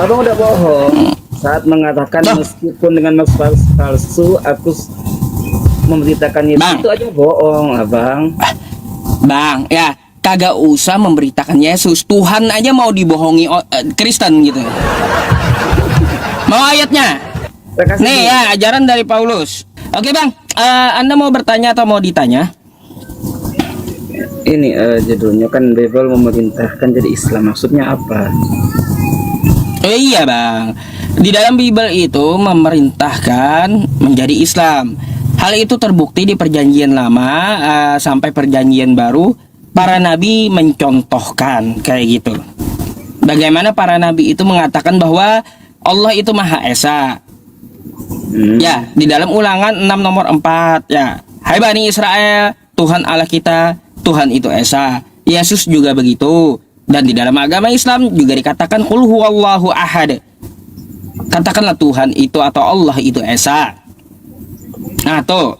Abang udah bohong saat mengatakan meskipun dengan maksud palsu aku memberitakan Yesus, itu aja bohong, abang. Bang, ya kagak usah memberitakan Yesus. Tuhan aja mau dibohongi Kristen gitu. Mau ayatnya? Nih ya, ajaran dari Paulus. Oke bang, Anda mau bertanya atau mau ditanya? Ini judulnya kan Bible memerintahkan jadi Islam, maksudnya apa? Iya bang, di dalam Bible itu memerintahkan menjadi Islam. Hal itu terbukti di perjanjian lama sampai perjanjian baru. Para nabi mencontohkan kayak gitu. Bagaimana para nabi itu mengatakan bahwa Allah itu Maha Esa. Ya, di dalam Ulangan 6 nomor 4 ya. Hai Bani Israel, Tuhan Allah kita, Tuhan itu Esa. Yesus juga begitu. Dan di dalam agama Islam juga dikatakan Qul huwallahu ahad. Katakanlah Tuhan itu atau Allah itu Esa. Nah tuh,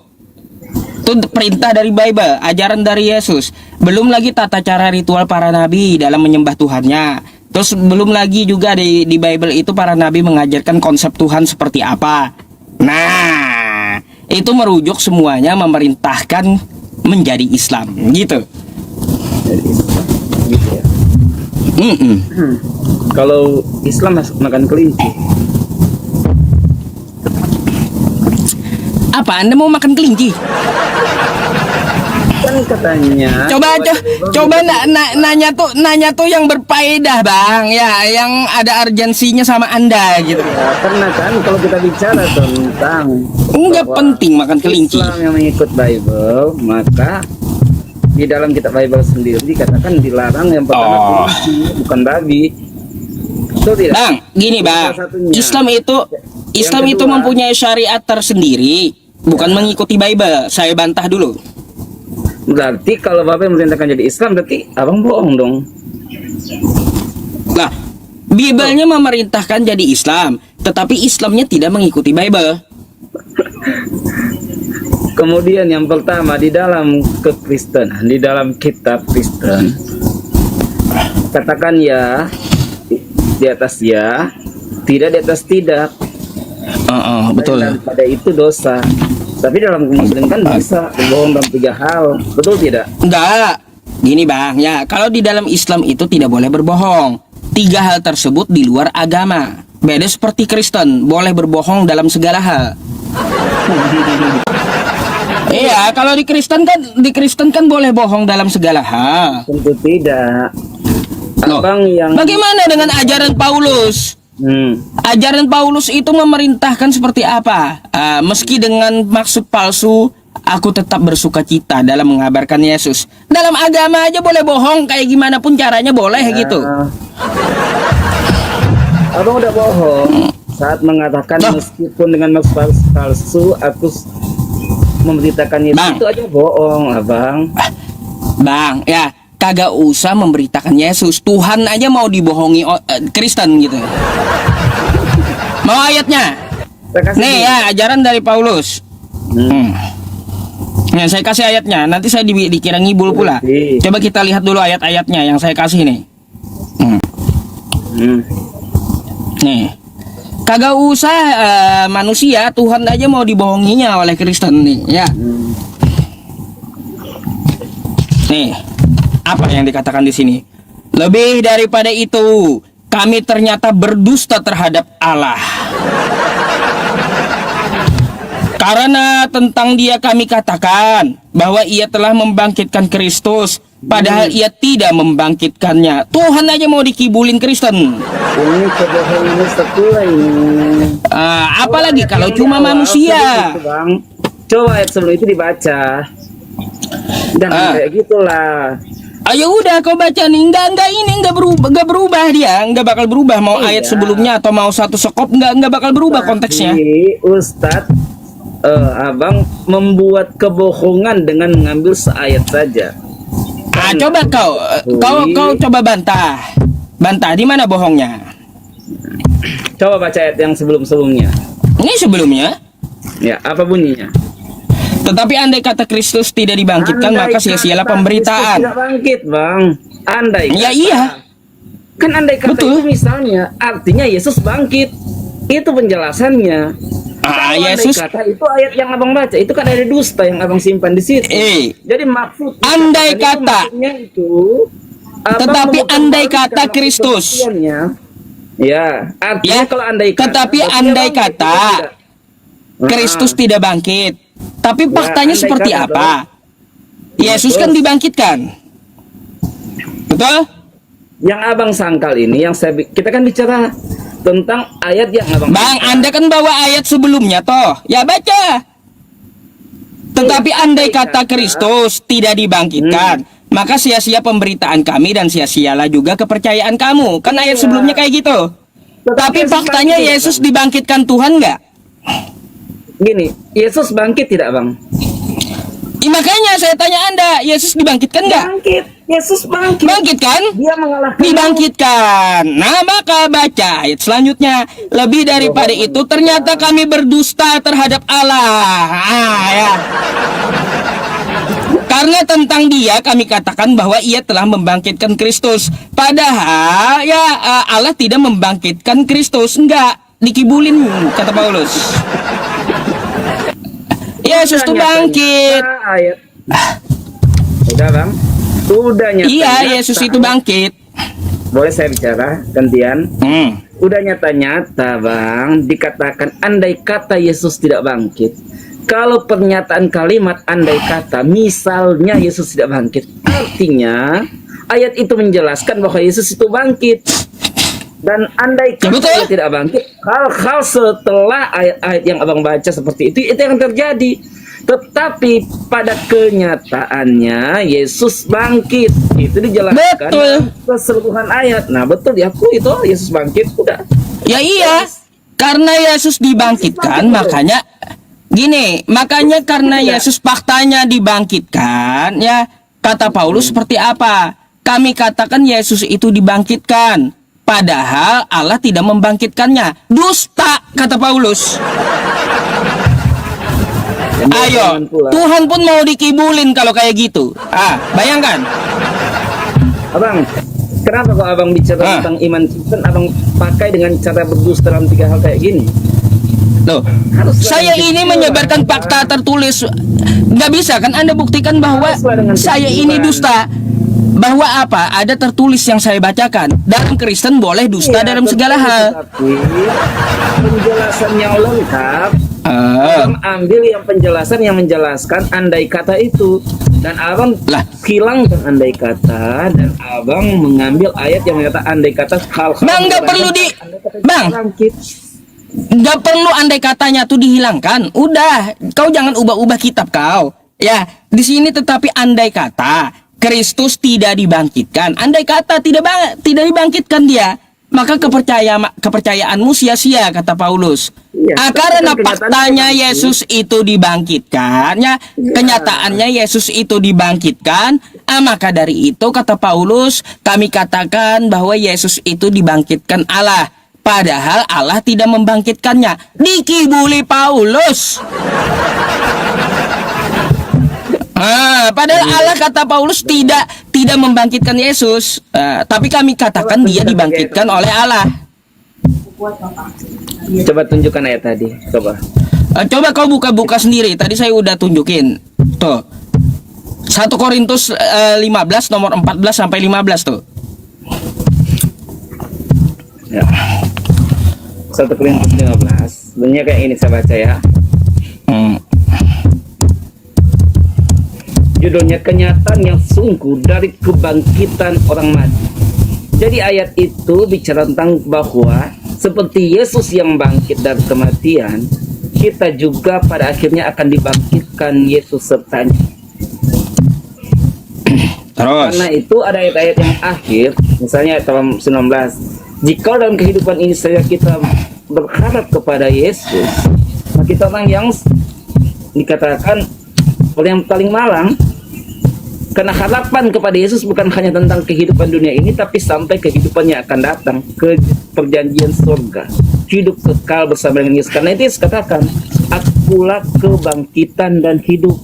itu perintah dari Bible, ajaran dari Yesus. Belum lagi tata cara ritual para nabi dalam menyembah Tuhannya. Terus belum lagi juga di Bible itu para nabi mengajarkan konsep Tuhan seperti apa. Nah, itu merujuk semuanya memerintahkan menjadi Islam, gitu. Jadi Islam, gitu ya. Kalau Islam makan kelinci. Apa Anda mau makan kelinci? Kan katanya. Coba nanya tuh yang berfaedah bang, ya, yang ada urgensinya sama Anda gitu. Ya, karena kan kalau kita bicara tentang enggak penting makan kelinci. Islam yang mengikut Bible, maka di dalam kitab Bible sendiri dikatakan dilarang yang pertama kelinci, bukan babi. Betul tidak? Bang, gini bang, Islam itu mempunyai syariat tersendiri, bukan mengikuti Bible. Saya bantah dulu. Berarti kalau bapak memerintahkan jadi Islam, berarti abang bohong dong. Nah, Bible-nya memerintahkan jadi Islam, tetapi Islamnya tidak mengikuti Bible. Kemudian yang pertama di dalam kekristenan, di dalam kitab Kristen, katakan ya di atas ya, tidak di atas tidak. Betul. Dan pada itu dosa. Tapi dalam Muslim kan bisa berbohong dalam 3 hal, betul tidak? Enggak. Gini bang, ya kalau di dalam Islam itu tidak boleh berbohong. 3 hal tersebut di luar agama. Beda seperti Kristen, boleh berbohong dalam segala hal. Iya, kalau di Kristen kan boleh bohong dalam segala hal. Tentu tidak. Loh, Abang yang bagaimana dengan ajaran Paulus? Ajaran Paulus itu memerintahkan seperti apa? Meski dengan maksud palsu, aku tetap bersuka cita dalam mengabarkan Yesus. Dalam agama aja boleh bohong, kayak gimana pun caranya boleh gitu. Abang udah bohong saat mengatakan meskipun dengan maksud palsu aku memberitakan Yesus, itu aja bohong, abang. Bang, ya kagak usah memberitakan Yesus. Tuhan aja mau dibohongi Kristen gitu. Mau ayatnya? Nih ya, ajaran dari Paulus. Nah, saya kasih ayatnya. Nanti saya dikira ngibul pula. Coba kita lihat dulu ayat-ayatnya yang saya kasih nih. Nih, kagak usah manusia, Tuhan aja mau dibohonginya oleh Kristen nih, ya. Nih, apa yang dikatakan di sini? Lebih daripada itu, kami ternyata berdusta terhadap Allah. Karena tentang Dia kami katakan bahwa Ia telah membangkitkan Kristus, padahal Ia tidak membangkitkannya. Tuhan aja mau dikibulin Kristen. Ini kebohongan setelah ini. Apalagi kalau cuma manusia. Coba ayat sebelum itu dibaca. Dan kayak gitulah. Ayo udah kau baca nih, enggak berubah dia, enggak bakal berubah mau ayat sebelumnya atau mau satu sekop enggak bakal berubah konteksnya. Ustadz, abang membuat kebohongan dengan mengambil seayat saja. Coba kau coba bantah di mana bohongnya? Coba baca ayat yang sebelumnya. Ini sebelumnya? Ya, apa bunyinya? Tetapi andai kata Kristus tidak dibangkitkan, maka sia-sialah pemberitaan. Kristus tidak bangkit, bang. Andai kata. Ya iya. Kan andai kata Betul. itu misalnya artinya Yesus bangkit. Itu penjelasannya. Kalau andai Yesus, kata itu ayat yang abang baca itu kan ada dusta yang abang simpan di situ. Jadi maksud andai dikatakan kata. itu maksudnya itu abang Tetapi andai memperbarui kata dalam Kristus. kesaksiannya. Ya, artinya Ya, kalau andai kata. tetapi berarti dia andai bangkit, kata dia tidak. Kristus tidak bangkit. Tapi Ya, faktanya andai seperti kata, apa? Yesus kan Betul. dibangkitkan. Betul? Yang abang sangkal ini, yang kita kan bicara tentang ayat yang abang. Bang, baca. Anda kan bawa ayat sebelumnya toh. Ya baca. Tetapi andai kata Kristus tidak dibangkitkan, maka sia-sia pemberitaan kami dan sia-sialah juga kepercayaan kamu. Kan ayat Iya. sebelumnya kayak gitu. Tapi Yesus faktanya bangkit, Yesus Bang. dibangkitkan Tuhan nggak? Gini, Yesus bangkit tidak, Bang? Makanya saya tanya Anda, Yesus dibangkitkan nggak? Bangkit. Yesus bangkit. Bangkit kan? Dia mengalahkan. Dibangkitkan. Nah, maka baca ayat selanjutnya. Lebih daripada itu, ternyata kami berdusta terhadap Allah. Ya. Karena tentang dia kami katakan bahwa ia telah membangkitkan Kristus. Padahal ya Allah tidak membangkitkan Kristus. Enggak, dikibulin kata Paulus. Yesus tuh bangkit. Ayat. Udah, Bang. Udah nyata. Iya, Yesus itu bangkit. Boleh saya bicara gantian? Udah nyata-nyata, Bang, dikatakan andai kata Yesus tidak bangkit. Kalau pernyataan kalimat andai kata misalnya Yesus tidak bangkit, artinya ayat itu menjelaskan bahwa Yesus itu bangkit. Dan andai kata betul. dia tidak bangkit, hal-hal setelah ayat-ayat yang abang baca seperti itu yang terjadi. Tetapi pada kenyataannya Yesus bangkit. Itu dijelaskan Betul. dalam keseluruhan ayat. Nah, betul diakui itu Yesus bangkit, udah. Ya iya, karena Yesus dibangkitkan, makanya gini, makanya karena Yesus faktanya dibangkitkan, ya kata Paulus seperti apa? Kami katakan Yesus itu dibangkitkan, padahal Allah tidak membangkitkannya. Dusta, kata Paulus. Ayo, Tuhan pun mau dikibulin kalau kayak gitu. Bayangkan. Abang, kenapa kok abang bicara tentang iman Kristen, abang pakai dengan cara berdusta dalam 3 hal kayak gini? Loh, Haruslah saya dengan ini kejujuran, menyebarkan Bang. fakta tertulis. Nggak bisa kan Anda buktikan bahwa Haruslah dengan saya ini kejujuran. dusta. Bahwa apa? Ada tertulis yang saya bacakan. Dalam Kristen boleh dusta Iya, dalam segala betul, hal. Tapi penjelasan yang lengkap, abang ambil yang penjelasan yang menjelaskan andai kata itu, dan abang Lah. hilangkan andai kata, dan abang mengambil ayat yang menyatakan andai kata hal-hal. Bang, nggak perlu di- Bang. Nggak perlu andai katanya tuh dihilangkan. Udah, kau jangan ubah-ubah kitab kau. Ya, di sini tetapi andai kata Kristus tidak dibangkitkan. Andai kata tidak dibangkitkan dia, maka kepercayaanmu sia-sia, kata Paulus. Iya, Karena tapi kan faktanya kenyataannya Yesus itu dibangkitkan, ya, kenyataannya Yesus itu dibangkitkan. Maka dari itu kata Paulus, kami katakan bahwa Yesus itu dibangkitkan Allah. Padahal Allah tidak membangkitkannya. Dikibuli Paulus. Padahal Allah kata Paulus tidak membangkitkan Yesus. Tapi kami katakan dia dibangkitkan oleh Allah. Coba tunjukkan ayat tadi, coba. Coba kau buka-buka sendiri. Tadi saya udah tunjukin. Tuh. 1 Korintus 15 nomor 14 sampai 15 tuh. Ya. 1 Korintus 15. Sebenarnya kayak ini saya baca ya. Judulnya kenyataan yang sungguh dari kebangkitan orang mati. Jadi ayat itu bicara tentang bahwa seperti Yesus yang bangkit dari kematian, kita juga pada akhirnya akan dibangkitkan Yesus sertanya. Terus. Karena itu ada ayat-ayat yang akhir, misalnya ayat 19. Jika dalam kehidupan ini saja kita berharap kepada Yesus, maka kita orang yang dikatakan oleh yang paling malang. Karena harapan kepada Yesus bukan hanya tentang kehidupan dunia ini, tapi sampai kehidupan yang akan datang, ke perjanjian surga, hidup kekal bersama dengan Yesus. Karena itu Yesus katakan, akulah kebangkitan dan hidup.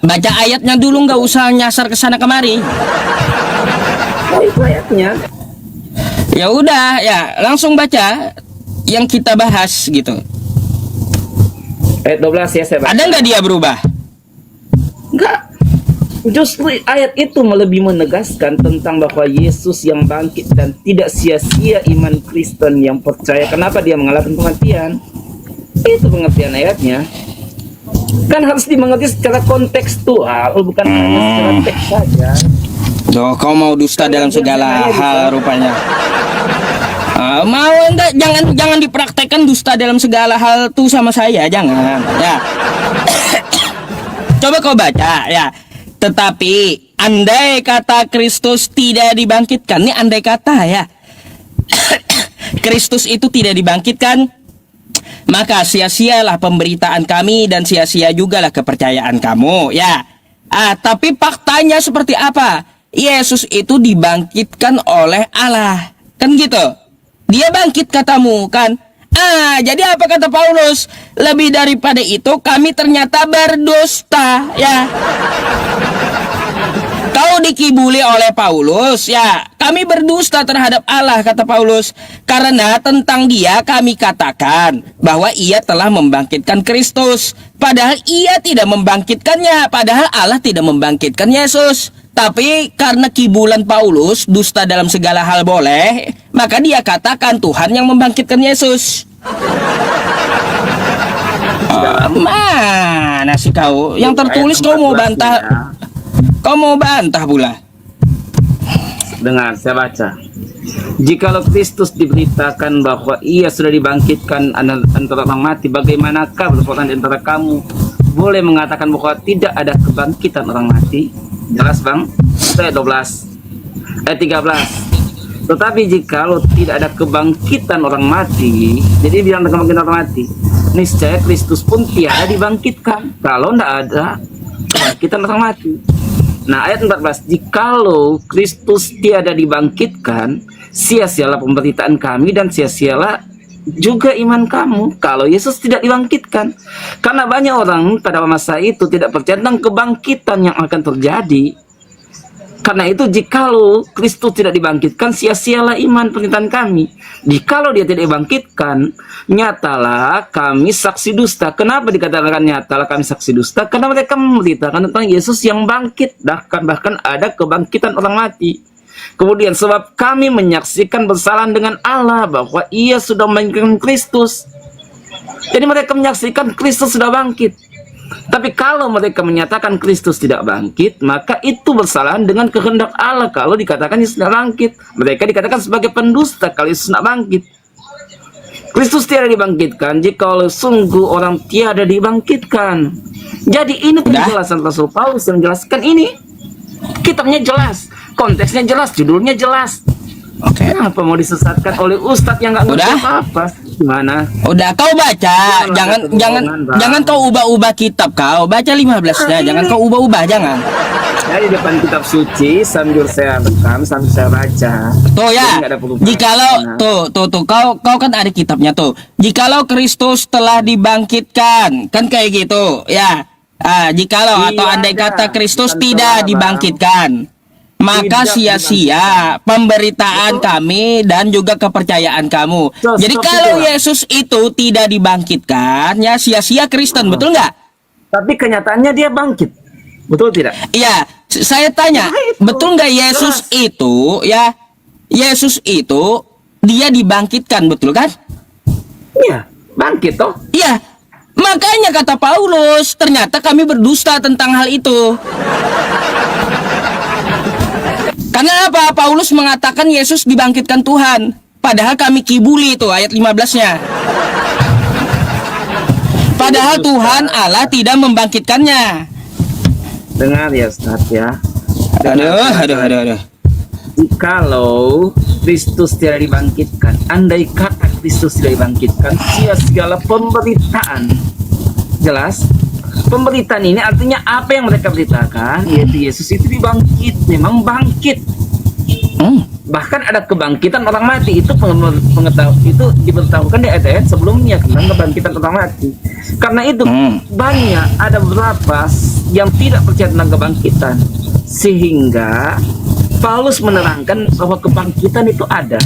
Baca ayatnya dulu, nggak usah nyasar ke sana kemari. Oh, itu ayatnya. Ya udah, ya langsung baca yang kita bahas gitu. Ayat 12 ya saya baca. Ada nggak dia berubah? Enggak. Justru ayat itu lebih menegaskan tentang bahwa Yesus yang bangkit dan tidak sia-sia iman Kristen yang percaya. Kenapa dia mengalahkan kematian? Itu pengertian ayatnya. Kan harus dimengerti secara kontekstual, bukan hanya secara teks saja. Duh, kau mau dusta dalam segala hal rupanya. Mau enggak? Jangan dipraktekkan dusta dalam segala hal tuh sama saya, jangan. Ya. Coba kau baca ya. Tetapi andai kata Kristus tidak dibangkitkan, ini andai kata ya. Kristus itu tidak dibangkitkan, maka sia-sialah pemberitaan kami dan sia-sia jugalah kepercayaan kamu ya. Tapi faktanya seperti apa? Yesus itu dibangkitkan oleh Allah. Kan gitu. Dia bangkit katamu kan. Jadi apa kata Paulus? Lebih daripada itu kami ternyata berdusta ya. Kau dikibuli oleh Paulus ya. Kami berdusta terhadap Allah kata Paulus. Karena tentang dia kami katakan bahwa ia telah membangkitkan Kristus. Padahal ia tidak membangkitkannya. Padahal Allah tidak membangkitkan Yesus. Tapi karena kibulan Paulus dusta dalam segala hal boleh, maka dia katakan Tuhan yang membangkitkan Yesus. Mana sih kau? Yang tertulis kau mau bantah. Kau mau bantah pula. Dengar, saya baca. Jikalau Kristus diberitakan bahwa ia sudah dibangkitkan antara orang mati, bagaimanakah berpotensi antara kamu boleh mengatakan bahwa tidak ada kebangkitan orang mati? Jelas bang? Ayat 12 ayat 13. Tetapi jikalau tidak ada kebangkitan orang mati, jadi bilang kebangkitan orang mati, niscaya Kristus pun tiada dibangkitkan kalau tidak ada kebangkitan orang mati. Nah ayat 14, jikalau Kristus tiada dibangkitkan, sia-sialah pemberitaan kami dan sia-sialah juga iman kamu kalau Yesus tidak dibangkitkan. Karena banyak orang pada masa itu tidak percaya tentang kebangkitan yang akan terjadi. Karena itu jikalau Kristus tidak dibangkitkan, sia-sialah iman pemberitaan kami. Jikalau dia tidak dibangkitkan, nyatalah kami saksi dusta. Kenapa dikatakan nyatalah kami saksi dusta? Karena mereka memberitakan tentang Yesus yang bangkit, bahkan ada kebangkitan orang mati. Kemudian sebab kami menyaksikan bersalahan dengan Allah bahwa ia sudah membangkitkan Kristus. Jadi mereka menyaksikan Kristus sudah bangkit. Tapi kalau mereka menyatakan Kristus tidak bangkit, maka itu bersalahan dengan kehendak Allah. Kalau dikatakan Yesus tidak bangkit, mereka dikatakan sebagai pendusta kalau Yesus tidak bangkit. Kristus tiada dibangkitkan jikalau sungguh orang tiada dibangkitkan. Jadi ini penjelasan Rasul Paulus yang menjelaskan ini. Kitabnya jelas, konteksnya jelas, judulnya jelas. Oke. Kenapa mau disesatkan oleh ustadz yang nggak ngerti apa-apa? Gimana? Udah kau baca, jangan kau ubah-ubah kitab kau. Baca 15-nya, jangan kau ubah-ubah, jangan. Saya di depan kitab suci sambil saya rekam, sambil saya baca. Tuh ya. Jikalau tuh kau kan ada kitabnya tuh. Jikalau Kristus telah dibangkitkan, kan kayak gitu, ya. Jikalau atau andai kata Kristus tidak dibangkitkan, maka sia-sia pemberitaan kami dan juga kepercayaan kamu. Jadi kalau Yesus itu tidak dibangkitkan, ya sia-sia Kristen, betul nggak? Tapi kenyataannya dia bangkit, betul tidak? Iya, saya tanya, betul nggak Yesus itu, ya Yesus itu dia dibangkitkan, betul kan? Iya, bangkit toh? Iya, makanya kata Paulus, ternyata kami berdusta tentang hal itu. Karena apa? Paulus mengatakan Yesus dibangkitkan Tuhan. Padahal kami kibuli itu ayat 15-nya. Padahal Tuhan Allah tidak membangkitkannya. Dengar ya Ustaz ya. Aduh. Jikalau Kristus tidak dibangkitkan, andai kata Kristus tidak dibangkitkan, sia-sialah pemberitaan. Jelas? Pemberitaan ini artinya apa yang mereka beritakan, yaitu Yesus itu dibangkit, memang bangkit. Bahkan ada kebangkitan orang mati, itu itu diberitahukan di ayat-ayat sebelumnya tentang kebangkitan orang mati. Karena itu banyak ada beberapa yang tidak percaya tentang kebangkitan, sehingga Paulus menerangkan bahwa kebangkitan itu ada.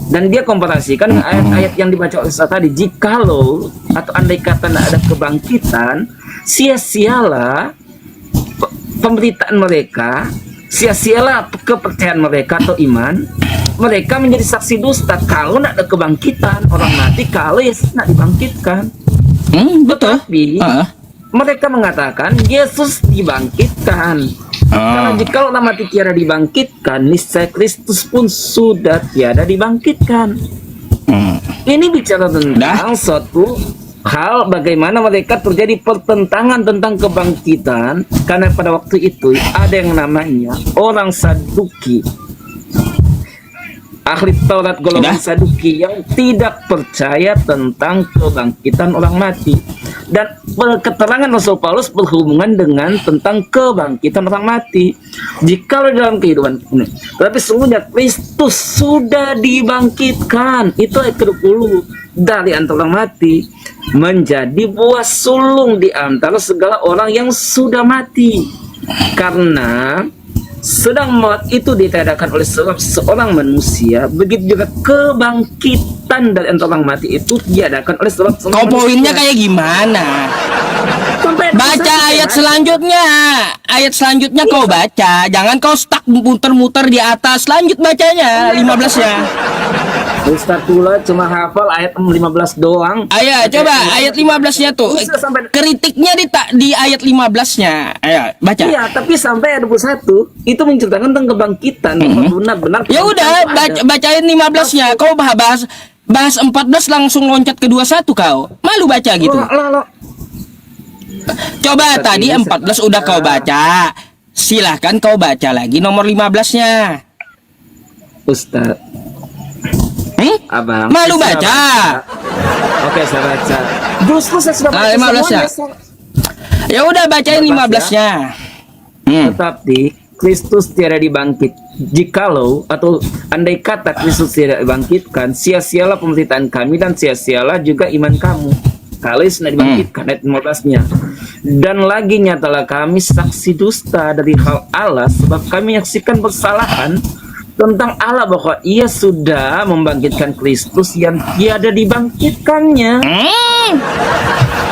Dan dia komparasikan dengan ayat-ayat yang dibaca oleh saya tadi. Jikalau atau andai kata tidak ada kebangkitan, sia-sialah pemberitaan mereka, sia-sialah kepercayaan mereka atau iman. Mereka menjadi saksi dusta kalau tidak ada kebangkitan orang mati, kalau Yesus tidak dibangkitkan. Betul. Tapi mereka mengatakan Yesus dibangkitkan. Karena jika orang mati tiada dibangkitkan, niscaya Kristus pun sudah tiada dibangkitkan. Ini bicara tentang suatu hal bagaimana mereka terjadi pertentangan tentang kebangkitan, karena pada waktu itu ada yang namanya orang Saduki, ahli Taurat golongan Saduki yang tidak percaya tentang kebangkitan orang mati. Dan keterangan Rasul Paulus berhubungan dengan tentang kebangkitan orang mati. Jika dalam kehidupan ini, tapi sesungguhnya Kristus sudah dibangkitkan, itu ayat ke-20, dari antara orang mati menjadi buah sulung di antara segala orang yang sudah mati. Karena sedang maut itu ditiadakan oleh seorang manusia, begitu juga kebangkitan dari antara orang mati itu diadakan oleh seorang Kau poinnya kayak gimana? Baca ayat selanjutnya. Ayat selanjutnya kau baca. Jangan kau stuck muter-muter di atas. Lanjut bacanya 15-nya. Ustaz Tula cuma hafal ayat 15 doang. Ayo coba ayat 15-nya tuh. Kritiknya di ayat 15-nya. Ayo baca. Iya, tapi sampai ayat 21 itu menceritakan tentang kebangkitan. Benar-benar. Ya udah bacain 15-nya. Kau bahas 14 langsung loncat ke 21 kau. Malu baca gitu. Coba Ustaz, tadi 14 udah kau baca. Silahkan kau baca lagi nomor 15-nya. Ustaz, Abang, malu saya baca. Oke, saya baca. Justru saya sudah baca 15-nya. Ya udah bacain 15-nya. Tetapi Kristus tiada dibangkit. Jikalau atau andai kata Kristus tidak dibangkitkan, sia-sialah pemberitaan kami dan sia-sialah juga iman kamu. Kalau sudah dibangkitkan, ayat 15-nya. Dan lagi nyatalah kami saksi dusta dari hal Allah, sebab kami menyaksikan kesalahan tentang Allah bahwa Ia sudah membangkitkan Kristus yang tiada dibangkitkannya.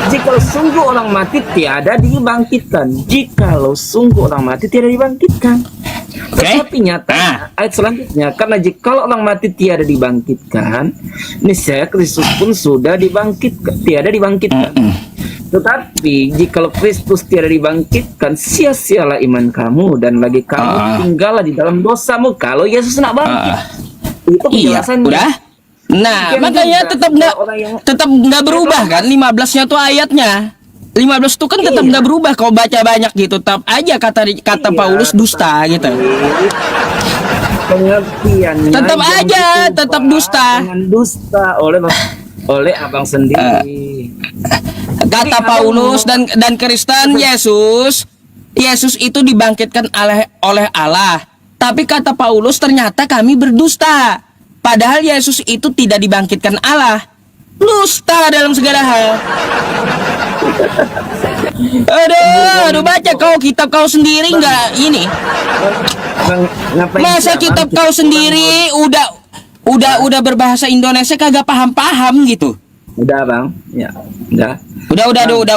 Jikalau sungguh orang mati tiada dibangkitkan. Jikalau sungguh orang mati tiada dibangkitkan. Tetapi nyata ayat selanjutnya, karena jikalau orang mati tiada dibangkitkan, niscaya Kristus pun sudah tiada dibangkitkan. Tetapi jikalau Kristus tiada dibangkitkan, sia-sialah iman kamu, dan lagi kamu tinggallah di dalam dosamu kalau Yesus nak bangkit. Itu penjelasannya. Udah. Nah, makanya tetap nggak berubah kan 15-nya tuh ayatnya. 15 itu kan tetap nggak berubah. Kau baca banyak gitu, tetap aja kata Paulus dusta gitu. Pengertiannya tetap aja tetap dusta. Dengan dusta oleh abang sendiri. Kata Paulus dan Kristen, Yesus itu dibangkitkan oleh Allah. Tapi kata Paulus ternyata kami berdusta. Padahal Yesus itu tidak dibangkitkan Allah. Dusta dalam segala hal. Aduh, baca kau kitab kau sendiri nggak ini? Masa kitab kau sendiri udah berbahasa Indonesia kagak paham-paham gitu? Udah bang, ya udah.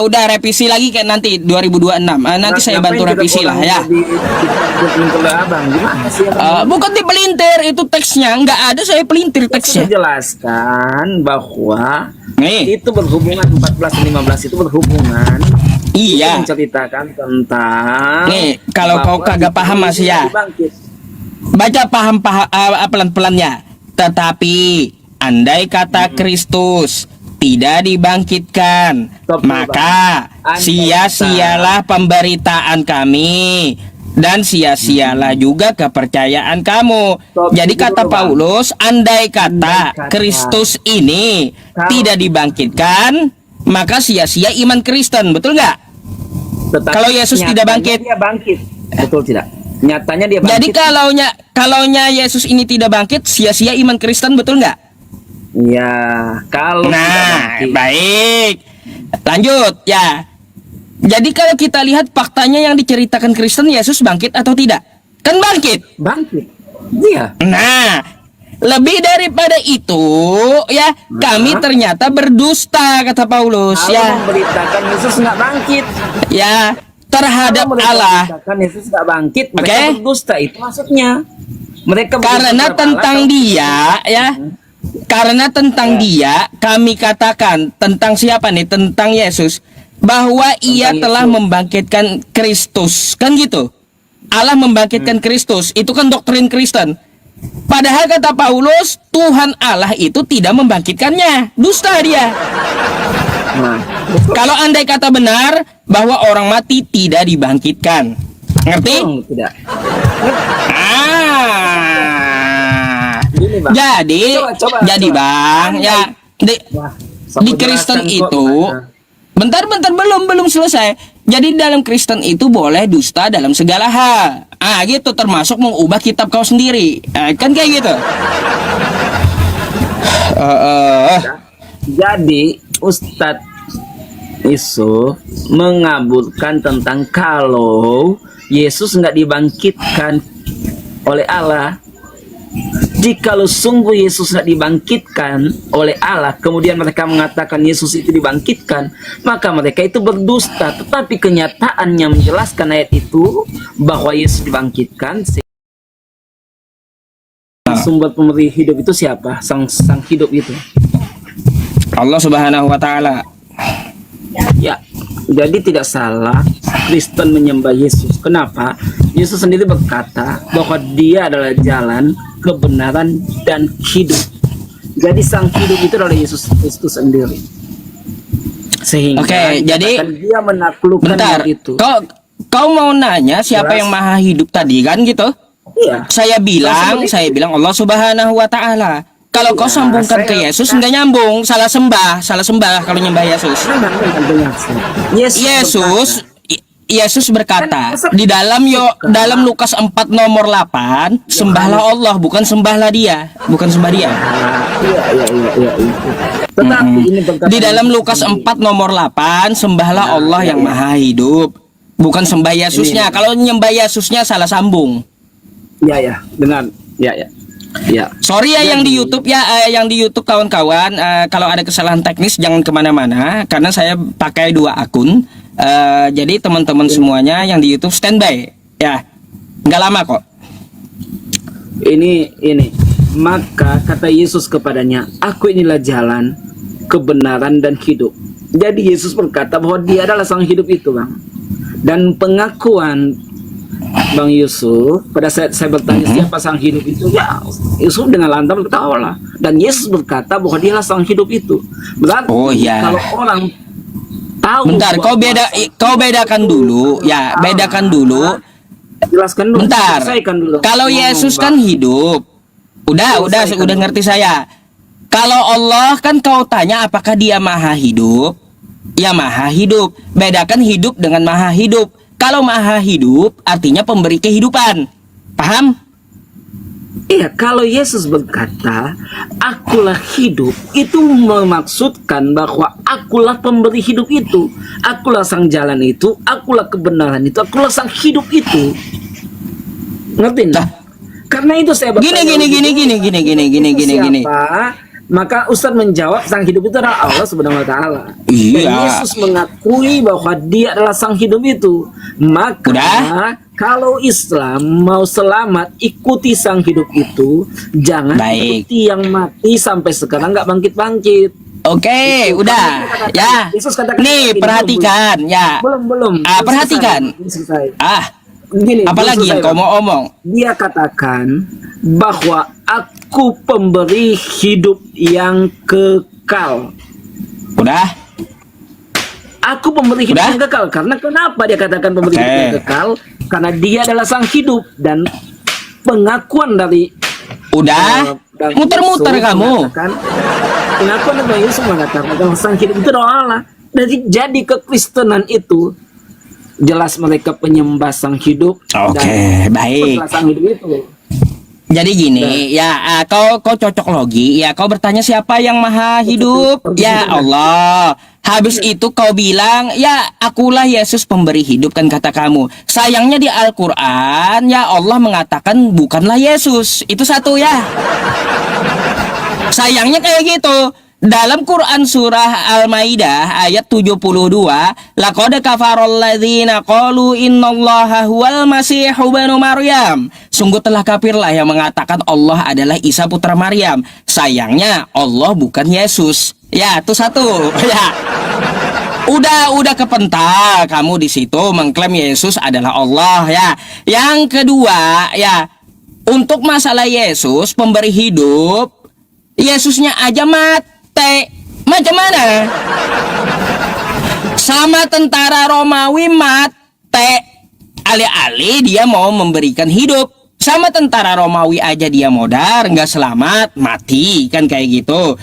Udah revisi lagi kayak nanti 2026. Nanti saya bantu revisi lah ya. Bukan dipelintir itu teksnya, nggak ada saya pelintir teksnya. Saya jelaskan bahwa itu berhubungan 14 dan 15 itu berhubungan. Iya. Itu menceritakan tentang. Kalau kau kagak paham masih ya. Baca paham pelan-pelannya. Tetapi andai kata Kristus tidak dibangkitkan, maka sia-sialah pemberitaan kami dan sia-sialah juga kepercayaan kamu. Jadi kata Paulus, andai kata Kristus ini tidak dibangkitkan, maka sia-sia iman Kristen, betul nggak? Kalau Yesus tidak bangkit, dia bangkit, betul tidak? Nyatanya dia bangkit. Jadi kalaunya Yesus ini tidak bangkit, sia-sia iman Kristen, betul nggak? Ya, kalau baik. Lanjut ya. Jadi kalau kita lihat faktanya yang diceritakan Kristen, Yesus bangkit atau tidak? Kan bangkit. Bangkit. Iya. Nah, lebih daripada itu ya, kami ternyata berdusta kata Paulus Kalau ya. memberitakan Yesus nggak bangkit. Ya, terhadap Kalau mereka Allah. memberitakan Yesus nggak bangkit, mereka Oke. berdusta. Itu maksudnya. Mereka berdusta Karena terhadap tentang Allah. dia ya. Karena tentang dia kami katakan tentang siapa nih? Tentang Yesus, bahwa ia Tentang telah Yesus. membangkitkan Kristus. Kan gitu. Allah membangkitkan Kristus. Itu kan doktrin Kristen. Padahal kata Paulus, Tuhan Allah itu tidak membangkitkannya. Dusta dia. Nah, Kalau andai kata benar bahwa orang mati tidak dibangkitkan. Ngerti? tidak. Ah. Gini, Bang. Jadi, Coba. Bang, ya Wah, di sama Kristen jelaskan kok itu, gimana. bentar belum selesai. Jadi dalam Kristen itu boleh dusta dalam segala hal. Ah, gitu, termasuk mengubah kitab kau sendiri. Kan kayak gitu. Jadi Ustadz Yusuf mengabulkan tentang kalau Yesus nggak dibangkitkan oleh Allah. Jikalau sungguh Yesus nggak dibangkitkan oleh Allah, kemudian mereka mengatakan Yesus itu dibangkitkan, maka mereka itu berdusta. Tetapi kenyataannya menjelaskan ayat itu bahwa Yesus dibangkitkan. Sumber pemberi hidup itu siapa? Sang hidup itu. Allah Subhanahu wa taala. Ya, jadi tidak salah Kristen menyembah Yesus. Kenapa? Yesus sendiri berkata bahwa dia adalah jalan, kebenaran, dan hidup. Jadi sang hidup itu adalah Yesus Kristus sendiri. Sehingga Oke, jadi dia menaklukkan bentar. itu. Kau mau nanya siapa Jelas. yang maha hidup tadi kan gitu? Iya. Saya bilang Allah Subhanahu wa taala. Kalau kau Iya, sambungkan ke saya- Yesus enggak nyambung, salah sembah kalau nyembah Yesus. Yesus berkata di dalam dalam Lukas 4 nomor 8, sembahlah Allah, bukan sembahlah dia, bukan sembah dia. Iya. Tetapi ini perkataan Di dalam Yesus Lukas sendiri. 4 nomor 8, sembahlah Allah yang maha hidup, bukan sembah Yesusnya. Kalau nyembah Yesusnya salah sambung. Ya, benar. Ya. Sorry ya yang di YouTube ya, yang di YouTube kawan-kawan, kalau ada kesalahan teknis jangan kemana-mana karena saya pakai 2 akun. Jadi teman-teman semuanya yang di YouTube standby ya, nggak lama kok. Ini. Maka kata Yesus kepadanya, aku inilah jalan, kebenaran, dan hidup. Jadi Yesus berkata bahwa dia adalah sang hidup itu, Bang. Dan pengakuan Bang Yusuf, pada saat saya bertanya siapa sang hidup itu, ya Yusuf dengan lantang berkata Allah. Dan Yesus berkata bahwa dialah sang hidup itu. Berarti Oh, iya. kalau orang tahu, Bentar, kau bedakan dulu ya, bedakan dulu. Jelaskan dulu. Bentar. Selesaikan dulu. Kalau Ngomong, Yesus Bang. kan hidup. Udah Selesaikan ngerti dulu. saya. Kalau Allah kan kau tanya apakah dia maha hidup? Ya maha hidup. Bedakan hidup dengan maha hidup. Kalau maha hidup artinya pemberi kehidupan. Paham? Iya, kalau Yesus berkata, akulah hidup, itu memaksudkan bahwa akulah pemberi hidup itu. Akulah sang jalan itu, akulah kebenaran itu, akulah sang hidup itu. Ngerti nggak? Nah. Karena itu saya bertanya Gini. siapa? Maka Ustadz menjawab sang hidup itu adalah Allah Subhanahu wa taala. Iya. Dan Yesus mengakui bahwa dia adalah sang hidup itu. Maka Udah. kalau Islam mau selamat, ikuti sang hidup itu. Jangan Baik. ikuti yang mati sampai sekarang nggak bangkit-bangkit. Oke, Itu. udah. Karena Ya. Yesus katakan Nih, begini, perhatikan ya. Belum. Perhatikan. Belum selesai. Apalagi Gini, belum yang selesai, kau Bang. mau omong? Dia katakan bahwa aku pemberi hidup yang kekal. Udah. Aku pemberi hidup Udah? yang kekal. Karena kenapa dia katakan pemberi Oke. hidup yang kekal? Karena dia adalah sang hidup. Dan pengakuan dari Udah. Bang Muter-muter Yusuf kamu. mengatakan, pengakuan dari Bang Yusuf mengatakan bahwa sang hidup itu adalah Allah. Jadi kekristenan itu jelas mereka penyembah sang hidup. Oke, baik. Sang hidup itu. Jadi gini, ya kau cocok logi, ya kau bertanya siapa yang maha hidup? Ya Allah. Habis itu kau bilang, ya akulah Yesus pemberi hidup, kan kata kamu. Sayangnya di Al-Quran, ya Allah mengatakan bukanlah Yesus. Itu satu ya. Sayangnya kayak gitu. Dalam Quran surah Al-Maidah ayat 72, laqad kafarul ladzina qalu innallaha huwal masihu ibnu Maryam. Sungguh telah kafirlah yang mengatakan Allah adalah Isa putra Maryam. Sayangnya Allah bukan Yesus. Ya, itu satu. Ya. Udah kepental kamu di situ mengklaim Yesus adalah Allah ya. Yang kedua, ya, untuk masalah Yesus pemberi hidup, Yesusnya aja mati. Macam mana? Sama tentara Romawi mati, alih-alih dia mau memberikan hidup. Sama tentara Romawi aja dia modar, nggak selamat, mati, kan kayak gitu.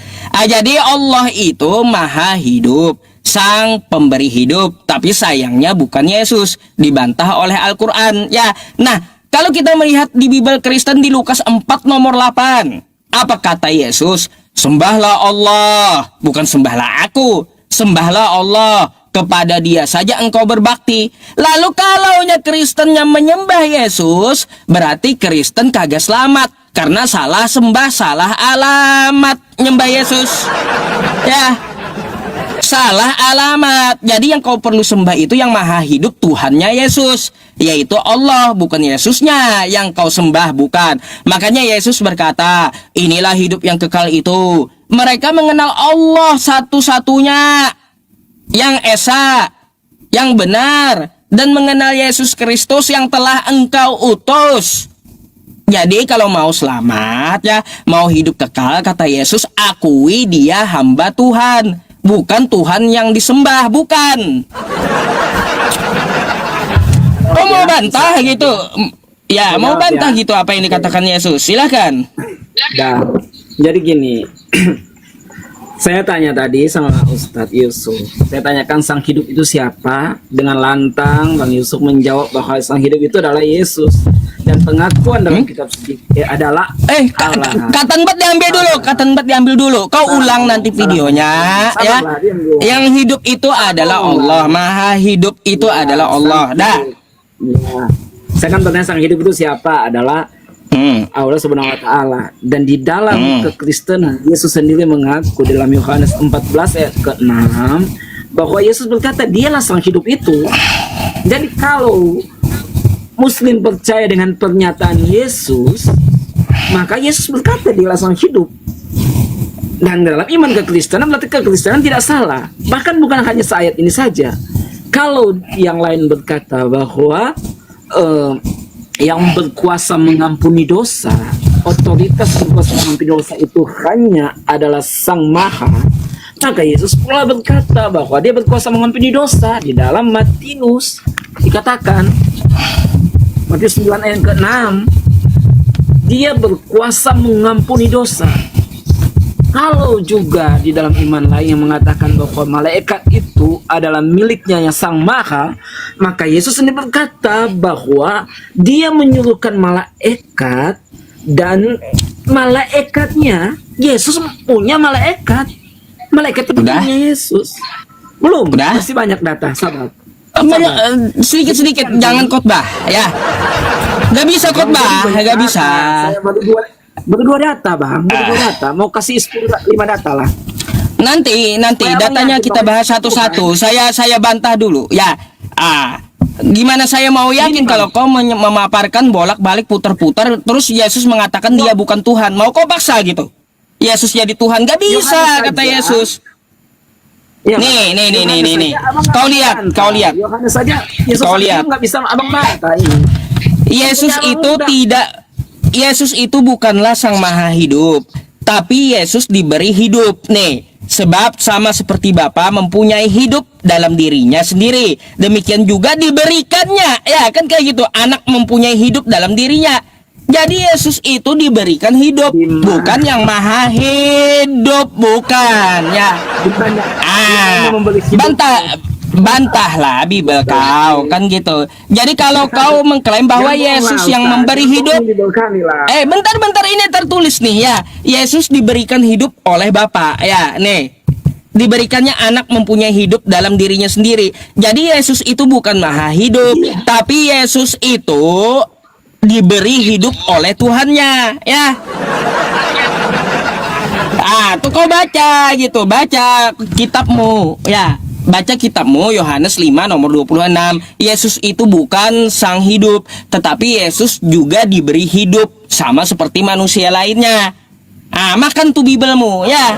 Jadi Allah itu maha hidup, sang pemberi hidup, tapi sayangnya bukan Yesus, dibantah oleh Al-Quran. Ya, nah kalau kita melihat di Bible Kristen di Lukas 4 nomor 8, apa kata Yesus? Sembahlah Allah, bukan sembahlah aku. Sembahlah Allah, kepada dia saja engkau berbakti. Lalu kalaunya Kristennya menyembah Yesus, berarti Kristen kagak selamat. Karena salah sembah, salah alamat nyembah Yesus. Ya, salah alamat. Jadi yang kau perlu sembah itu yang maha hidup, Tuhannya Yesus, yaitu Allah, bukan Yesusnya yang kau sembah, bukan. Makanya Yesus berkata, inilah hidup yang kekal itu, mereka mengenal Allah satu-satunya yang esa, yang benar, dan mengenal Yesus Kristus yang telah engkau utus. Jadi kalau mau selamat, ya, mau hidup kekal, kata Yesus, akui dia hamba Tuhan, bukan Tuhan yang disembah, bukan. Oh, mau bantah gitu? Ya, mau bantah gitu apa yang dikatakan Yesus? Silakan. Dah. Jadi gini, saya tanya tadi sama Ustadz Yusuf. Saya tanyakan sang hidup itu siapa? Dengan lantang Bang Yusuf menjawab bahwa sang hidup itu adalah Yesus. Dan pengakuan dalam kitab suci adalah Allah. Katanbat diambil dulu. Kau ulang nanti videonya, ya. Yang hidup itu adalah Allah, maha hidup itu adalah Allah. Dah. Ya. Saya kan bertanya sang hidup itu siapa? Adalah Allah Subhanahu wa taala. Dan di dalam kekristenan Yesus sendiri mengaku dalam Yohanes 14 ayat ke-6 bahwa Yesus berkata dialah sang hidup itu. Jadi kalau Muslim percaya dengan pernyataan Yesus, maka Yesus berkata dialah sang hidup. Dan dalam iman kekristenan berarti kekristenan tidak salah. Bahkan bukan hanya seayat ini saja. Kalau yang lain berkata bahwa yang berkuasa mengampuni dosa, otoritas berkuasa mengampuni dosa itu hanya adalah Sang Maha, maka Yesus pula berkata bahwa dia berkuasa mengampuni dosa. Di dalam Matius dikatakan, Matius 9 ayat ke-6, dia berkuasa mengampuni dosa. Kalau juga di dalam iman lain yang mengatakan bahwa malaikat itu adalah miliknya yang Sang Maha, maka Yesus sendiri berkata bahwa dia menyuruhkan malaikat dan malaikatnya, Yesus punya malaikat. Malaikat itu punya Yesus. Belum, masih banyak data, sahabat. Sedikit-sedikit, jangan khotbah, ya. Gak bisa khotbah, gak bisa. Saya berdua data, Bang. Berdua data. Mau kasih 5 data lah. Nanti datanya kita bahas satu-satu. Saya bantah dulu, ya. Gimana saya mau yakin kalau kau memaparkan bolak-balik putar-putar terus Yesus mengatakan dia bukan Tuhan? Mau kau paksa gitu? Yesus jadi Tuhan? Gak bisa, kata Yesus. Ya, nih. Kau lihat. Yohanes saja. Yesus kau lihat. Nggak bisa abang bantah ini. Yesus itu bukanlah Sang Maha Hidup, tapi Yesus diberi hidup. Nih, sebab sama seperti Bapa mempunyai hidup dalam dirinya sendiri, demikian juga diberikannya. Ya, kan kayak gitu. Anak mempunyai hidup dalam dirinya. Jadi Yesus itu diberikan hidup, bukan yang maha hidup, bukan. Ya. Bantahlah Bible kau, kan gitu. Jadi kalau kau mengklaim bahwa Yesus yang memberi hidup, bentar ini tertulis nih, ya. Yesus diberikan hidup oleh Bapa, ya. Nih, diberikannya anak mempunyai hidup dalam dirinya sendiri. Jadi Yesus itu bukan maha hidup, tapi Yesus itu diberi hidup oleh Tuhannya, ya. Tuh kau baca gitu, baca kitabmu, ya. Baca kitabmu Yohanes 5 nomor 26. Yesus itu bukan sang hidup, tetapi Yesus juga diberi hidup sama seperti manusia lainnya. Makan tuh Bibelmu, ya.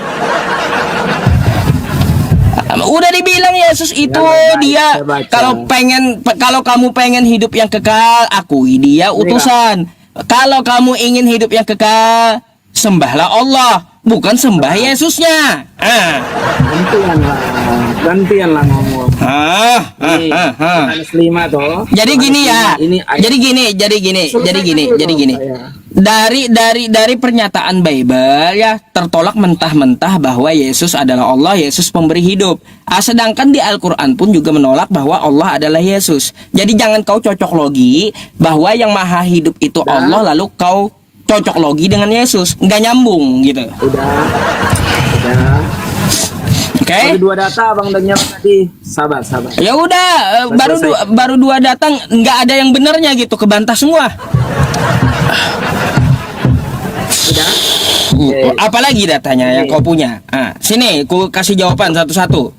Udah dibilang Yesus itu dia kalau kamu pengen hidup yang kekal, akui dia utusan. Kalau kamu ingin hidup yang kekal, sembahlah Allah, bukan sembah Yesusnya. Gantian lah ngomong. Yohanes 5 toh. Jadi gini ya. Jadi gini. Dari pernyataan Bible ya tertolak mentah-mentah bahwa Yesus adalah Allah, Yesus pemberi hidup. Sedangkan di Al-Qur'an pun juga menolak bahwa Allah adalah Yesus. Jadi jangan kau cocok logi bahwa yang maha hidup itu Allah lalu kau cocok logi dengan Yesus. Nggak nyambung gitu. Udah. Oke. Dua data Abang udah nyala tadi. Sabar. Ya udah, baru dua datang, nggak ada yang benernya gitu, kebantah semua. Udah. Apalagi datanya yang kau punya? Sini, ku kasih jawaban satu-satu.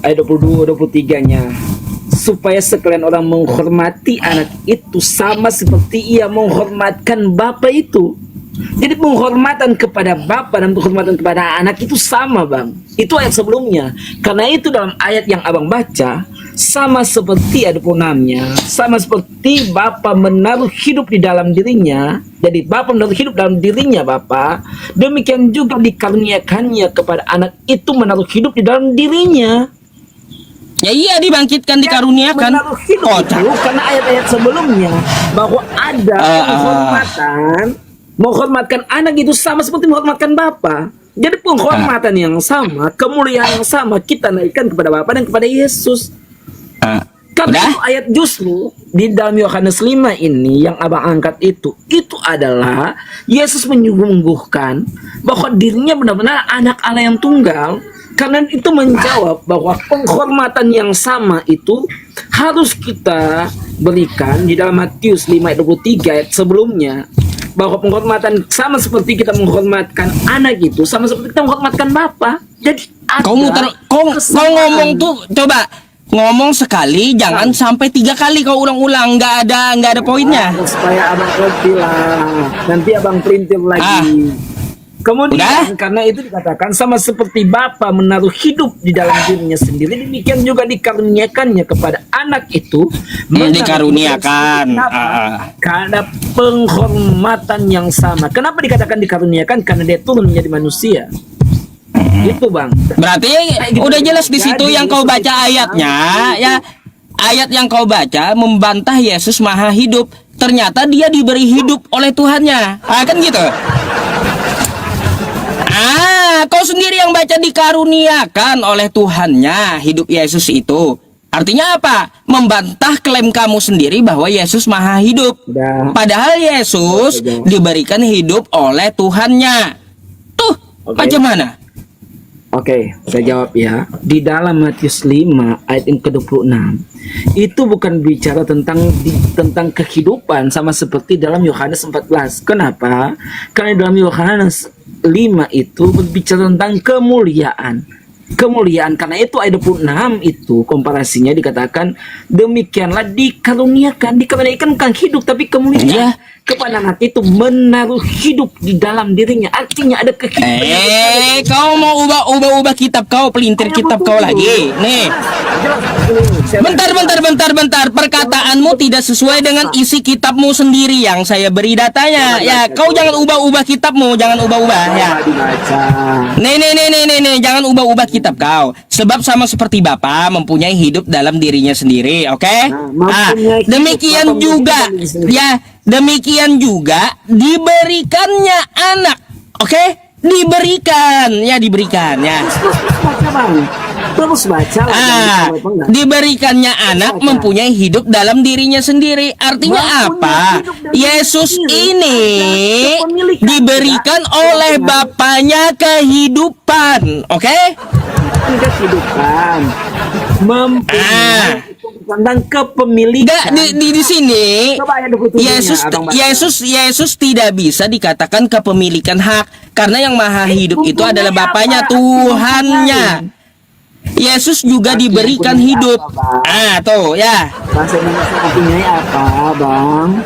Ayat 22 23-nya. Supaya sekalian orang menghormati anak itu sama seperti ia menghormatkan Bapa itu. Jadi penghormatan kepada Bapa dan penghormatan kepada anak itu sama, Bang. Itu ayat sebelumnya. Karena itu dalam ayat yang Abang baca, sama seperti ada punamnya, sama seperti Bapa menaruh hidup di dalam dirinya. Jadi Bapa menaruh hidup dalam dirinya Bapa, demikian juga dikaruniakannya kepada anak itu menaruh hidup di dalam dirinya. Ya iya, dibangkitkan, dikaruniakan. Menaruh hidup itu karena ayat-ayat sebelumnya bahwa ada penghormatan. Menghormatkan anak itu sama seperti menghormatkan Bapa. Jadi penghormatan yang sama, kemuliaan yang sama kita naikkan kepada Bapa dan kepada Yesus. Karena itu ayat justru di dalam Yohanes 5 ini yang Abang angkat itu adalah Yesus menyungguhkan bahwa dirinya benar-benar anak Allah yang tunggal. Karena itu menjawab bahwa penghormatan yang sama itu harus kita berikan di dalam Matius 5 ayat 23 ayat sebelumnya. Bahwa penghormatan sama seperti kita menghormatkan anak itu, sama seperti kita menghormatkan Bapa. Jadi kau ngomong tuh, coba ngomong sekali, jangan sampai 3 kali kau ulang-ulang, nggak ada poinnya. Supaya Abang ngerti lah, nanti Abang printil lagi. Kemudian karena itu dikatakan sama seperti Bapa menaruh hidup di dalam dirinya sendiri, demikian juga dikaruniakannya kepada anak itu. Dikaruniakan. Karena penghormatan yang sama. Kenapa dikatakan dikaruniakan? Karena dia turun menjadi manusia. Itu Bang. Berarti udah jelas di situ yang kau baca ayatnya, ya. Ayat yang kau baca membantah Yesus maha hidup. Ternyata dia diberi hidup oleh Tuhannya. Kan gitu. Kau sendiri yang baca dikaruniakan oleh Tuhannya hidup Yesus itu. Artinya apa? Membantah klaim kamu sendiri bahwa Yesus maha hidup. Padahal Yesus diberikan hidup oleh Tuhannya. Tuh, macam mana? Oke, saya jawab ya. Di dalam Matius 5 ayat yang ke-26 itu bukan bicara tentang kehidupan sama seperti dalam Yohanes 14. Kenapa? Karena dalam Yohanes 5 itu berbicara tentang kemuliaan. Karena itu ayat 26 itu komparasinya dikatakan demikianlah dikaruniakan kan hidup tapi kemuliaan kepada anak itu menaruh hidup di dalam dirinya, artinya ada kehidupan. Kau mau ubah kitab kau, pelintir kitab kau lagi nih. Bentar, perkataanmu tidak sesuai dengan isi kitabmu sendiri yang saya beri datanya. Ya, kau jangan ubah kitabmu, jangan ubah ya. Nih, jangan ubah kitab kau. Sebab sama seperti Bapa mempunyai hidup dalam dirinya sendiri, oke? Demikian juga, ya, demikian juga diberikannya anak, oke? Diberikan ya. Terus baca. Diberikannya anak mempunyai hidup dalam dirinya sendiri. Artinya apa? Yesus ini diberikan oleh Bapaknya kehidupan. Oke? Kehidupan. Mempunyai tentang kepemilikan. Di sini Yesus tidak bisa dikatakan kepemilikan hak, karena yang maha hidup itu adalah Bapaknya, Tuhannya. Yesus juga diberikan hidup. Tuh ya. Bahasa Indonesia mempunyai apa, Bang?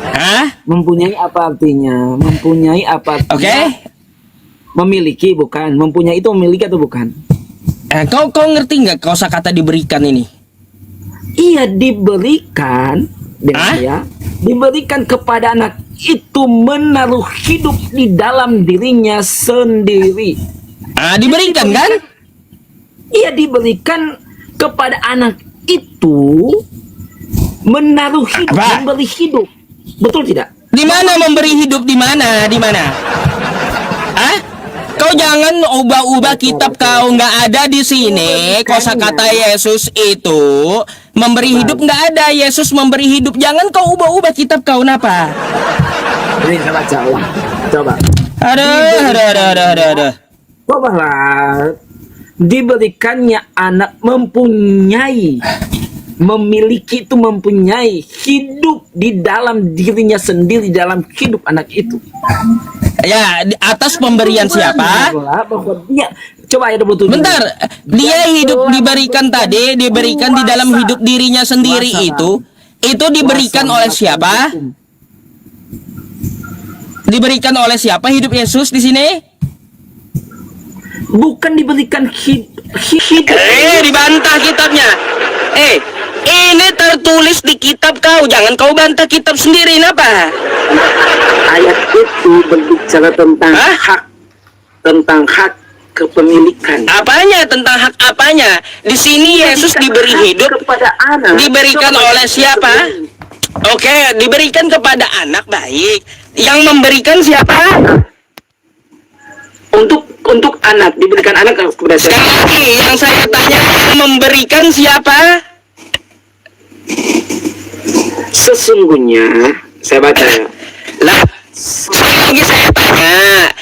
Mempunyai apa artinya? Mempunyai apa artinya? Oke. Memiliki bukan? Mempunyai itu memiliki atau bukan? Kau ngerti nggak kosakata diberikan ini? Iya, diberikan dengan ya. Diberikan kepada anak itu menaruh hidup di dalam dirinya sendiri. Diberikan kan? Iya, diberikan kepada anak itu menaruh hidup, memberi hidup. Betul tidak? Di mana memberi hidup? Di mana? Di mana? Kau jangan ubah-ubah kitab kau, nggak ada di sini kosakata Yesus itu memberi hidup, nggak ada. Yesus memberi hidup. Jangan kau ubah-ubah kitab kau, napa? Ini kita baca ulang. Coba. Ada. Cobalah. Diberikannya anak mempunyai, memiliki itu mempunyai hidup di dalam dirinya sendiri, dalam hidup anak itu. Ya, di atas pemberian siapa? Coba ya, bentar, dia hidup diberikan tadi, diberikan di dalam hidup dirinya sendiri itu diberikan oleh siapa? Diberikan oleh siapa hidup Yesus di sini? Bukan diberikan hidup. Dibantah kitabnya. Ini tertulis di kitab kau, jangan kau bantah kitab sendiri, kenapa? Ayat itu berbicara tentang hak kepemilikan. Apanya tentang hak apanya? Di sini Yesus diberi hidup kepada anak. Diberikan oleh siapa? Oke, diberikan kepada anak, baik. Yang memberikan siapa? Untuk anak, diberikan anak kepada siapa? Sekali lagi, yang saya tanya, yang memberikan siapa? Sesungguhnya, saya baca ya. Lah, sekali lagi saya tanya,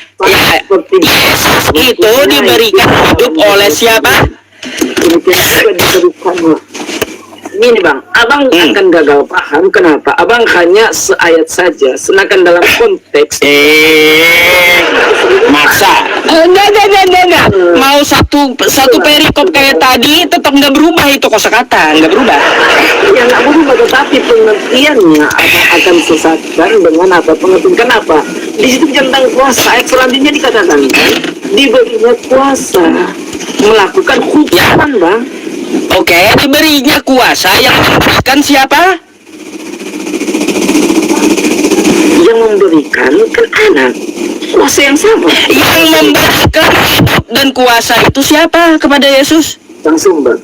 Yesus itu diberikan hidup oleh siapa? Ini Bang, Abang akan gagal paham. Kenapa? Abang hanya seayat saja, sedangkan dalam konteks masa enggak mau satu perikop kayak tadi tetap nggak berubah, itu kosakata nggak berubah. Ya nggak berubah, tetapi pengertiannya akan sesatkan dengan apa? Pengertian kenapa? Di situ tentang kuasa. Ayat selanjutnya dikatakan kan, diberinya kuasa melakukan hukuman, Bang. Oke, diberinya kuasa, yang memberikan siapa? Yang memberikan kan anak. Kuasa yang sama. Yang memberikan hidup dan kuasa itu siapa kepada Yesus? Sang sumber.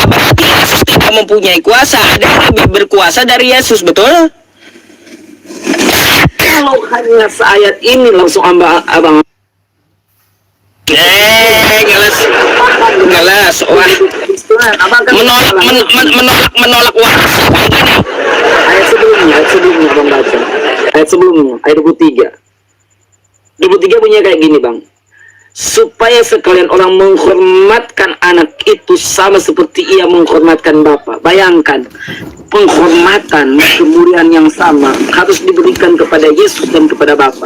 Berarti Yesus tidak mempunyai kuasa, ada yang lebih berkuasa dari Yesus, betul? Kalau hanya seayat ini langsung abang ngeles, wah, menolak waras. Ayat sebelumnya Bang baca. Ayat sebelumnya, ayat 23. 23 bunyinya kayak gini, Bang. Supaya sekalian orang menghormatkan anak itu sama seperti ia menghormatkan Bapa. Bayangkan, penghormatan, kemuliaan yang sama harus diberikan kepada Yesus dan kepada Bapa.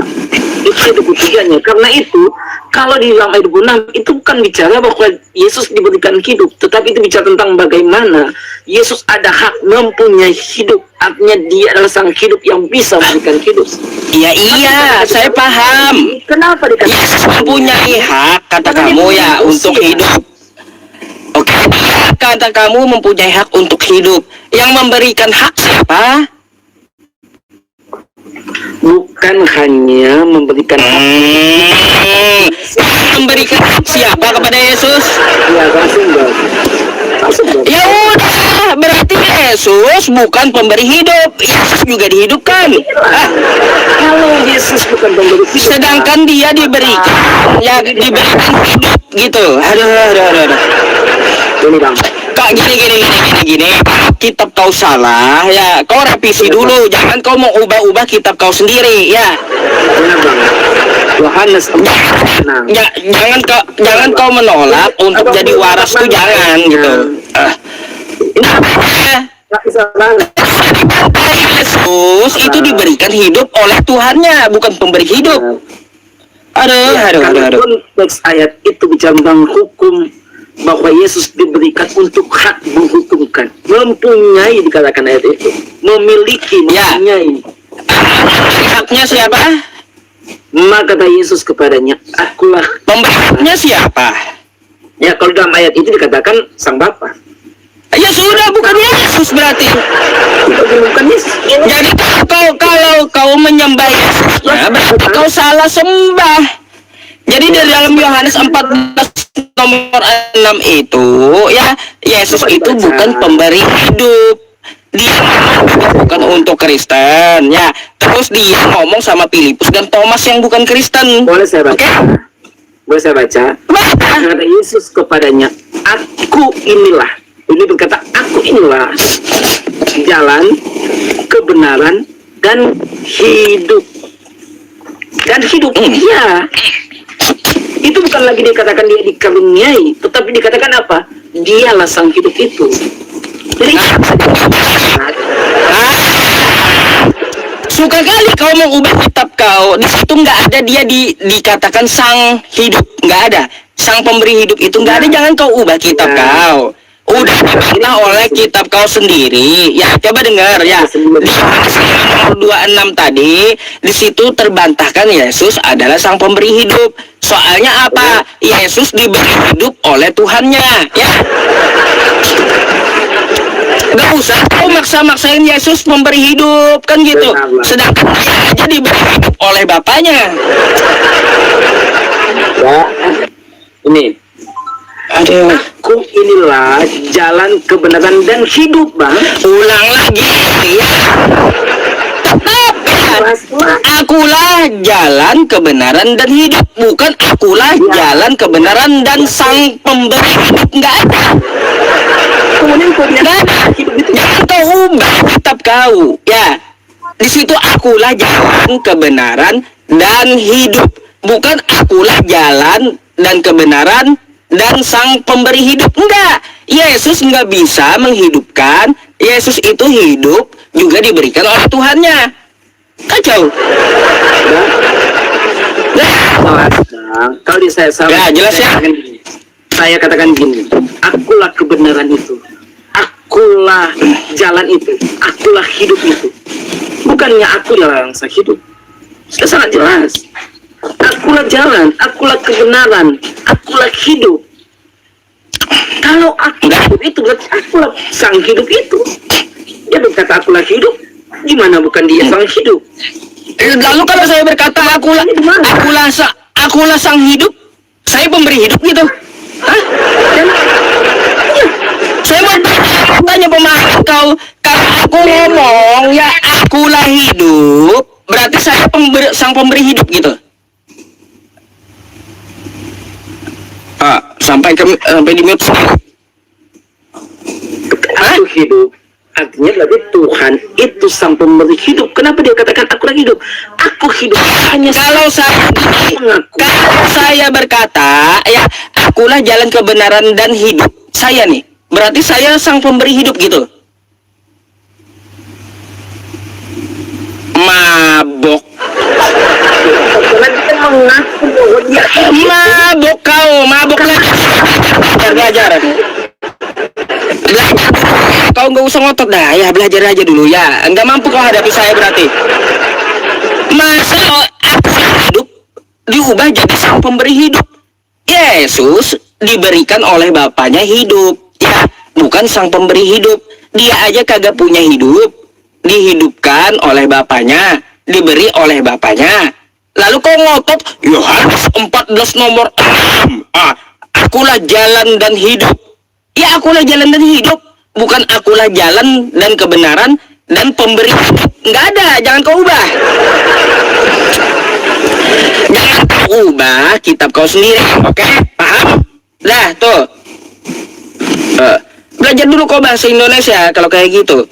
Itu ayat 23-nya. Karena itu, kalau di dalam ayat 26, itu bukan bicara bahwa Yesus diberikan hidup, tetapi itu bicara tentang bagaimana Yesus ada hak mempunyai hidup. Artinya dia adalah sang hidup yang bisa memberikan hidup. Iya, saya paham. Kenapa dikatakan Yesus mempunyai hak, kata kamu ya, untuk hidup. Oke, kata kamu mempunyai hak untuk hidup. Yang memberikan hak siapa? Bukan hanya memberikan memberikan hak siapa kepada Yesus? Ya, langsung. Ya udah, berarti Yesus bukan pemberi hidup. Yesus juga dihidupkan. Kalau Yesus Yesus bukan pemberi hidup. sedangkan dia diberikan, ya diberikan hidup gitu. Aduh. Ini bang, Kak, gini. Kitab kau salah, ya kau revisi dulu. Jangan kau mau ubah-ubah kitab kau sendiri, ya. benar bang. Yohanes 4. Jangan kau menolak untuk jadi waras tuh, jangan gitu. Ini Nggak bisa banget. Yesus itu diberikan hidup oleh Tuhannya, bukan pemberi hidup. Aduh. Konteks ayat itu bicara tentang hukum, bahwa Yesus diberikan untuk hak menghukumkan, mempunyai, dikatakan ayat itu, memiliki, Ya. mempunyai. Haknya siapa? Maka kata Yesus kepadanya, akulah. Pemberinya siapa? Ya, kalau dalam ayat itu dikatakan sang Bapa. Ya sudah, bukan Yesus berarti. Bukan Yesus. Jadi kalau kau menyembah Yesus, ya berarti kau salah sembah. Jadi di dalam Yohanes 14 nomor 6 itu, ya, Yesus itu bukan pemberi hidup. Dia bukan untuk Kristen, ya. Terus dia ngomong sama Filipus dan Thomas yang bukan Kristen. Boleh saya baca? Oke? Boleh saya baca? Kata Yesus kepadanya, aku inilah. Ini berkata, aku inilah jalan, kebenaran, dan hidup. Dan hidup, ya. Itu bukan lagi dikatakan dia dikaruniai, tetapi dikatakan apa? Dialah sang hidup itu. Jadi Suka kali kau mengubah kitab kau. Di situ nggak ada dia dikatakan sang hidup, nggak ada. Sang pemberi hidup itu nggak ada. Jangan kau ubah kitab kau. Udah dibantah oleh kitab kau sendiri. Ya, coba dengar ya. Di Yohanes nomor 26 tadi, di situ terbantahkan Yesus adalah sang pemberi hidup. Soalnya apa? Yesus diberi hidup oleh Tuhannya, ya. Gak usah kau maksa-maksain Yesus memberi hidup, kan gitu. Sedangkan dia aja diberi hidup oleh Bapaknya. ya, ini. Aduh, Aku inilah jalan, kebenaran, dan hidup, bang. ulang lagi ya. Tetap ya. Akulah jalan, kebenaran, dan hidup. Bukan akulah jalan, kebenaran, dan sang pemberi hidup. Nggak ada. Kemudian kau bilang, Nggak ada. hidup itu Jangan kau ubah kitab kau. Ya, di situ akulah jalan, kebenaran, dan hidup. Bukan akulah jalan dan kebenaran dan sang pemberi hidup. Enggak. Yesus nggak bisa menghidupkan. Yesus itu hidup juga diberikan oleh Tuhannya. Kacau. Bang, kalau di saya sama, Ya, jelas ya. Saya katakan gini, akulah kebenaran itu, akulah jalan itu, akulah hidup itu. Bukannya akulah yang saya hidup. Sudah sangat jelas. Akulah jalan, akulah kebenaran, akulah hidup. Kalau aku hidup itu berarti akulah sang hidup itu. Dia berkata akulah hidup, gimana bukan dia sang hidup? Lalu kalau saya berkata akulah sang hidup, saya pemberi hidup gitu. Hah? Dan Saya mau tanya pemahaman kau. Kalau aku ngomong ya akulah hidup, berarti saya sang pemberi hidup gitu. Sampai di mute. aku hidup, artinya berarti Tuhan itu sang pemberi hidup. Kenapa dia katakan akulah hidup? Aku hidup hanya Kalau saya berkata ya akulah jalan kebenaran dan hidup, saya nih berarti saya sang pemberi hidup gitu. Mabok. karena kita mengaku bahwa dia Mabok kau, mabok lagi. Belajar. Kau nggak usah ngotot dah, ya belajar aja dulu ya. Nggak mampu kau hadapi saya berarti. Masa aku hidup diubah jadi sang pemberi hidup? Yesus diberikan oleh Bapaknya hidup, ya bukan sang pemberi hidup. Dia aja kagak punya hidup, dihidupkan oleh Bapaknya, diberi oleh Bapaknya. Lalu kau ngotot Yohanes 14 nomor 6. Akulah jalan dan hidup. Ya akulah jalan dan hidup, bukan akulah jalan dan kebenaran dan pemberi hidup. Nggak ada, jangan kau ubah. ubah kitab kau sendiri. Oke? Paham? Dah, tuh. Belajar dulu kau bahasa Indonesia kalau kayak gitu.